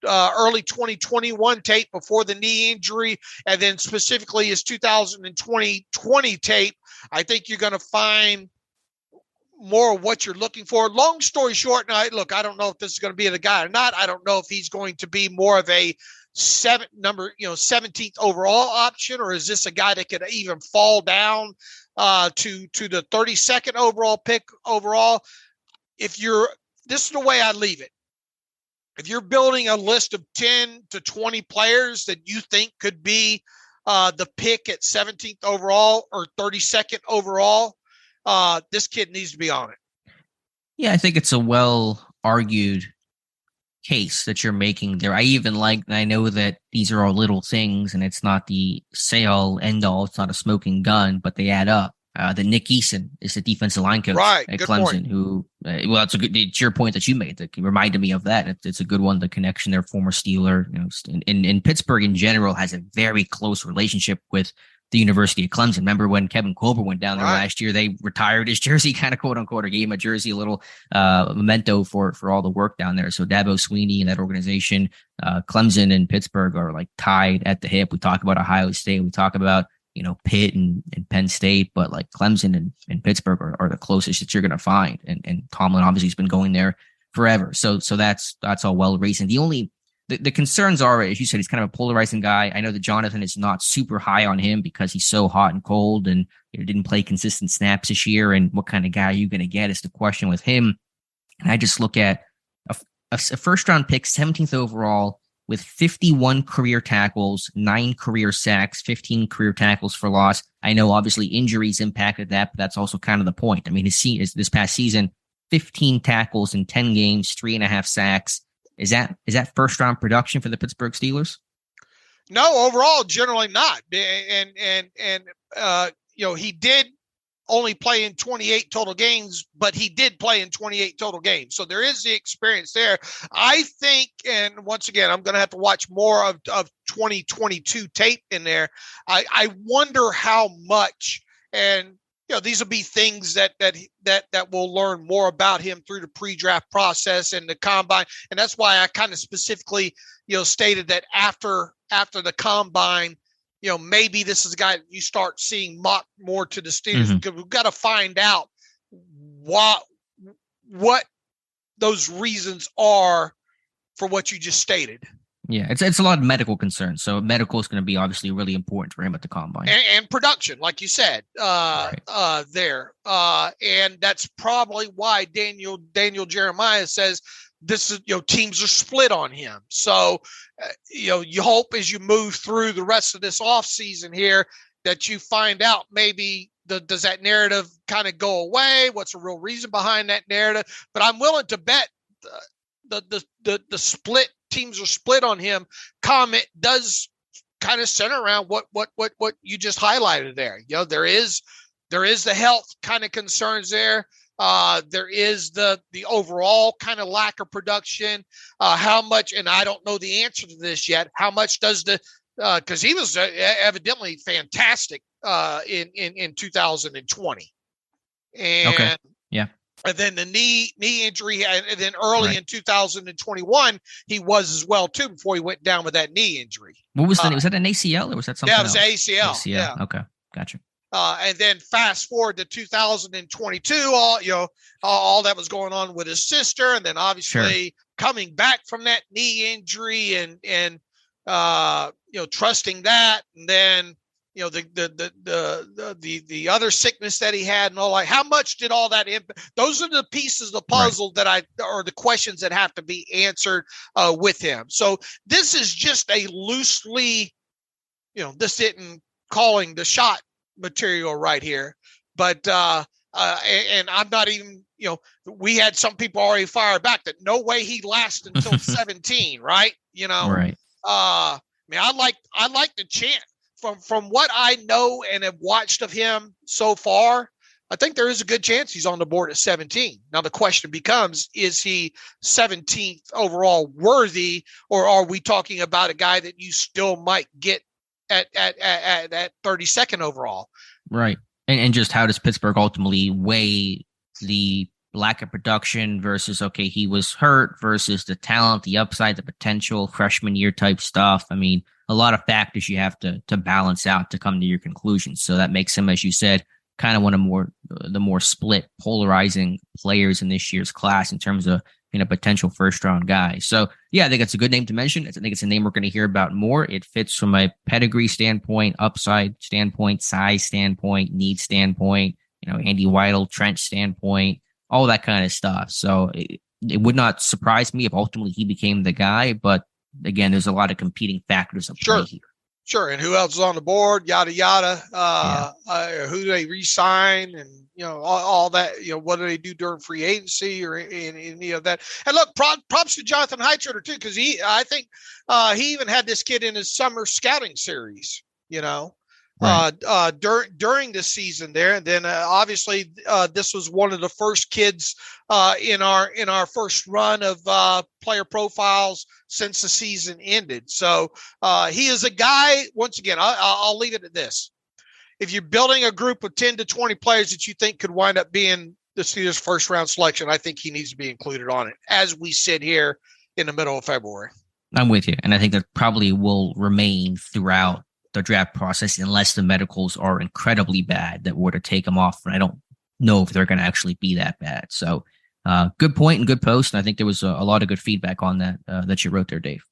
C: early 2021 tape before the knee injury, and then specifically his 2020 tape, I think you're going to find more of what you're looking for. Long story short, and I don't know if this is going to be the guy or not. I don't know if he's going to be more of a 17th overall option, or is this a guy that could even fall down to the 32nd overall pick overall? This is the way I leave it. If you're building a list of 10 to 20 players that you think could be the pick at 17th overall or 32nd overall, this kid needs to be on it.
B: Yeah, I think it's a well-argued case that you're making there. I know that these are all little things and it's not the say-all, end-all. It's not a smoking gun, but they add up. That Nick Eason is the defensive line coach at Clemson, point. Who, it's your point that you made that reminded me of that. It's a good one, the connection there, former Steeler, in Pittsburgh in general has a very close relationship with the University of Clemson. Remember when Kevin Colbert went down there last year, they retired his jersey, kind of quote unquote, or gave him a jersey, a little memento for all the work down there. So Dabo Swinney and that organization, Clemson and Pittsburgh are like tied at the hip. We talk about Ohio State. We talk about, Pitt and Penn State, but like Clemson and Pittsburgh are the closest that you're going to find. And Tomlin obviously has been going there forever. So that's all well reasoned. The concerns are, as you said, he's kind of a polarizing guy. I know that Jonathan is not super high on him because he's so hot and cold and didn't play consistent snaps this year. And what kind of guy are you going to get is the question with him. And I just look at a first round pick, 17th overall, with 51 career tackles, 9 career sacks, 15 career tackles for loss. I know obviously injuries impacted that, but that's also kind of the point. I mean, this past season, 15 tackles in 10 games, 3.5 sacks. Is that first round production for the Pittsburgh Steelers?
C: No, overall, generally not. And he did only play in 28 total games, but he did play in 28 total games. So there is the experience there. I think, and once again, I'm going to have to watch more of 2022 tape in there. I wonder how much, and these will be things that we'll learn more about him through the pre-draft process and the combine. And that's why I kind of specifically, stated that after the combine, maybe this is a guy that you start seeing mock more to the Steelers, because we've got to find out what those reasons are for what you just stated.
B: Yeah, it's a lot of medical concerns. So medical is going to be obviously really important for him at the combine
C: and production, like you said, there. And that's probably why Daniel Jeremiah says this is, teams are split on him. So, you hope as you move through the rest of this off season here that you find out maybe does that narrative kind of go away? What's the real reason behind that narrative? But I'm willing to bet the split teams are split on him comment does kind of center around what you just highlighted there. There is the health kind of concerns there. There is the overall kind of lack of production. How much, and I don't know the answer to this yet, how much does because he was evidently fantastic in 2020 and
B: okay. Yeah.
C: And then the knee injury, and then early in 2021, he was as well too before he went down with that kney injury.
B: What was was that an ACL or was that something?
C: Yeah, it was ACL.
B: ACL.
C: Yeah.
B: Okay, gotcha.
C: And then fast forward to 2022, all that was going on with his sister, and then obviously coming back from that knee injury and trusting that, and then the other sickness that he had and all, like how much did all that impact? Those are the pieces of the puzzle or the questions that have to be answered with him. So this is just a loosely, this isn't calling the shot material right here, but and I'm not even, we had some people already fired back that no way he lasts until 17, right?
B: Right.
C: I mean, I like the chance. From what I know and have watched of him so far, I think there is a good chance he's on the board at 17. Now the question becomes, is he 17th overall worthy, or are we talking about a guy that you still might get at 32nd overall?
B: Right. And just how does Pittsburgh ultimately weigh the lack of production versus, okay, he was hurt versus the talent, the upside, the potential, freshman year type stuff. I mean, a lot of factors you have to balance out to come to your conclusions. So that makes him, as you said, kind of one of the more split, polarizing players in this year's class in terms of, potential first round guy. So yeah, I think it's a good name to mention. I think it's a name we're going to hear about more. It fits from a pedigree standpoint, upside standpoint, size standpoint, need standpoint, Andy Weidel, Trent standpoint, all that kind of stuff. So it would not surprise me if ultimately he became the guy. But again, there's a lot of competing factors at play here.
C: Sure. And who else is on the board? Yada, yada. Who do they re-sign? And, all that, what do they do during free agency or any of that? And look, props to Jonathan Heitzerter too, because I think he even had this kid in his summer scouting series,
B: Right.
C: During the season there. And then obviously this was one of the first kids in our first run of player profiles since the season ended. So he is a guy, once again, I'll leave it at this. If you're building a group of 10 to 20 players that you think could wind up being the Steelers' first round selection, I think he needs to be included on it as we sit here in the middle of February.
B: I'm with you. And I think that probably will remain throughout the draft process unless the medicals are incredibly bad that were to take them off. And I don't know if they're going to actually be that bad. So good point and good post. And I think there was a lot of good feedback on that that you wrote there, Dave.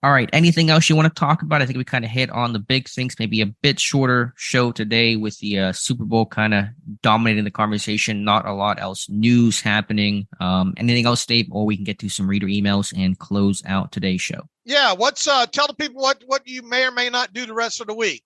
B: All right. Anything else you want to talk about? I think we kind of hit on the big things, maybe a bit shorter show today with the Super Bowl kind of dominating the conversation. Not a lot else news happening. Anything else, Dave? Or we can get to some reader emails and close out today's show.
C: Yeah. Tell the people what you may or may not do the rest of the week.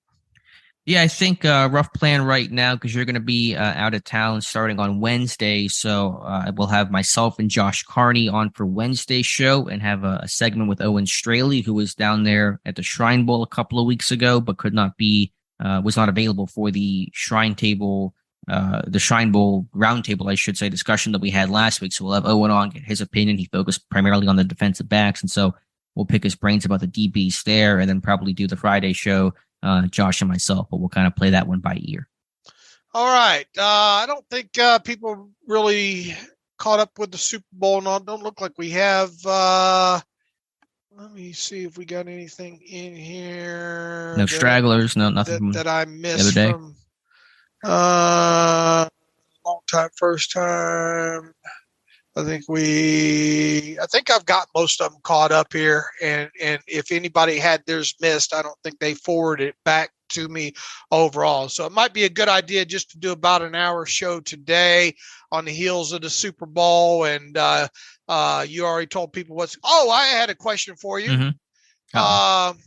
B: Yeah, I think rough plan right now because you're going to be out of town starting on Wednesday. So we'll have myself and Josh Carney on for Wednesday's show and have a segment with Owen Straley, who was down there at the Shrine Bowl a couple of weeks ago, but was not available for the Shrine Bowl roundtable, I should say, discussion that we had last week. So we'll have Owen on, get his opinion. He focused primarily on the defensive backs. And so we'll pick his brains about the DBs there and then probably do the Friday show. Josh and myself, but we'll kind of play that one by ear.
C: All right. I don't think people really caught up with the Super Bowl. No, don't look like we have. Let me see if we got anything in here.
B: No stragglers. No, nothing
C: that I missed the other day. Long time, first time. I think I've got most of them caught up here. And if anybody had theirs missed, I don't think they forwarded it back to me overall. So it might be a good idea just to do about an hour show today on the heels of the Super Bowl. And you already told people I had a question for you.
B: Mm-hmm.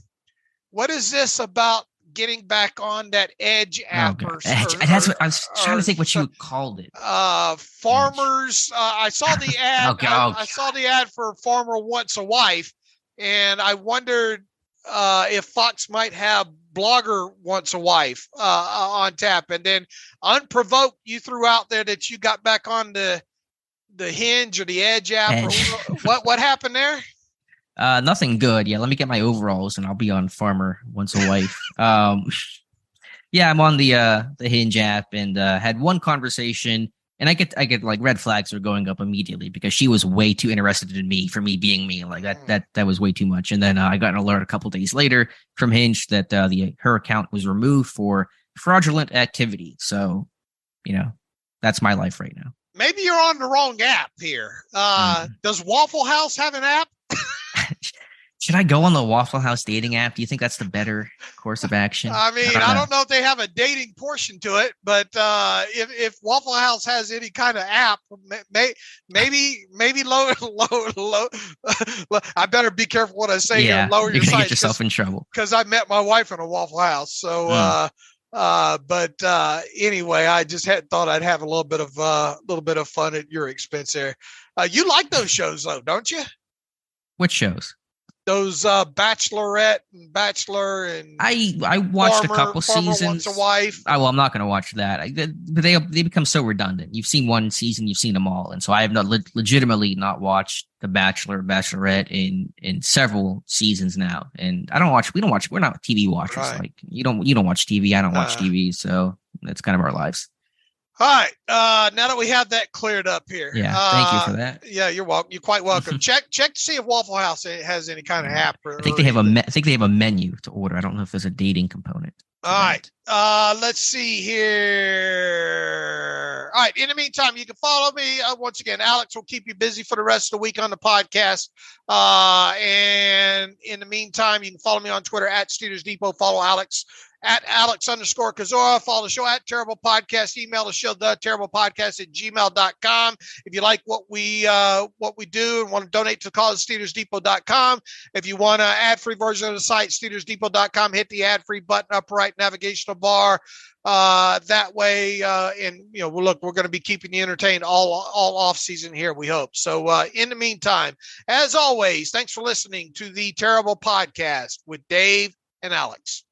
C: What is this about getting back on that Edge app?
B: That's what I was trying to think what you called it.
C: Farmers. I saw the ad. I saw the ad for Farmer Wants a Wife, and I wondered if Fox might have Blogger Wants a Wife on tap. And then unprovoked, you threw out there that you got back on the Hinge or the Edge app. What happened there?
B: Nothing good. Yeah, let me get my overalls and I'll be on Farmer Wants a Wife. Yeah, I'm on the Hinge app and had one conversation, and I get like red flags are going up immediately because she was way too interested in me for me being me. Like that was way too much. And then I got an alert a couple days later from Hinge that her account was removed for fraudulent activity. So, that's my life right now.
C: Maybe you're on the wrong app here. Does Waffle House have an app?
B: Should I go on the Waffle House dating app? Do you think that's the better course of action?
C: I mean, I don't know if they have a dating portion to it, but if Waffle House has any kind of app, maybe lower. I better be careful what I say here. Lower your
B: sights. Get yourself in trouble.
C: Because I met my wife in a Waffle House. So, but anyway, I just thought I'd have a little bit of fun at your expense there. You like those shows though, don't you?
B: Which shows?
C: Those Bachelorette and Bachelor and
B: I watched a couple
C: Farmer
B: seasons.
C: Wants a Wife.
B: Well, I'm not going to watch that. But they become so redundant. You've seen one season, you've seen them all, and so I have not legitimately not watched The Bachelor, Bachelorette in several seasons now. And I don't watch. We're not TV watchers. Right. Like you don't watch TV. I don't watch TV. So that's kind of our lives.
C: All right. Now that we have that cleared up here.
B: Yeah. Thank you for that.
C: Yeah, you're welcome. You're quite welcome. Check to see if Waffle House has any kind of app.
B: I think they have a menu to order. I don't know if there's a dating component.
C: All right. Let's see here. All right. In the meantime, you can follow me. Once again, Alex will keep you busy for the rest of the week on the podcast. And in the meantime, you can follow me on Twitter at Steelers Depot. Follow Alex at Alex_Kozora. Follow the show at Terrible Podcast. Email the show, theterriblepodcast@gmail.com. If you like what we do and want to donate to the cause, SteelersDepot.com. If you want an ad-free version of the site, SteelersDepot.com. Hit the ad-free button, upper right navigational bar. That way, and we're going to be keeping you entertained all off season here, we hope. So, in the meantime, as always, thanks for listening to the Terrible Podcast with Dave and Alex.